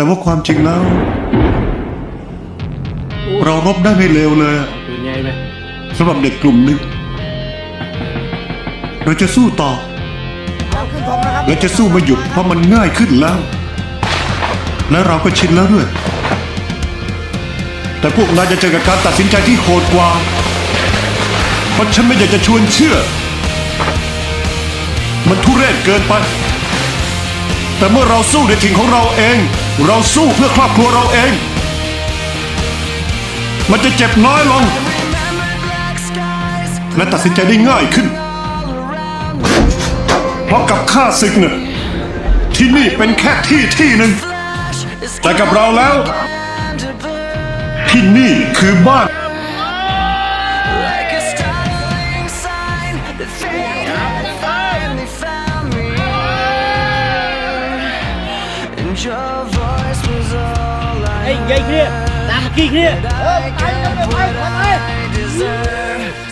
แต่ว่าความจริงแล้ว เรารบได้ไม่เลวเลย เป็นไงไหม สำหรับเด็กกลุ่มหนึ่งเราจะสู้ต่อและจะสู้ไม่หยุดเพราะมันง่ายขึ้นแล้ว และเราก็ชินแล้วด้วย แต่พวกนายจะเจอกับการตัดสินใจที่โหดกว่าเพราะฉันไม่อยากจะชวนเชื่อ มันทุเรศเกินไป แต่เมื่อเราสู้ในถิ่นของเราเอง เราสู้เพื่อครอบครัวเราเอง มันจะเจ็บน้อยลงและตัดสินใจได้ง่ายขึ้นเพราะกับข้าศึกเนี่ยที่นี่เป็นแค่ที่หนึ่งแต่กับเราแล้วที่นี่คือบ้าน ไอ้ยัยเครียดตามมาขี้เครียด ไป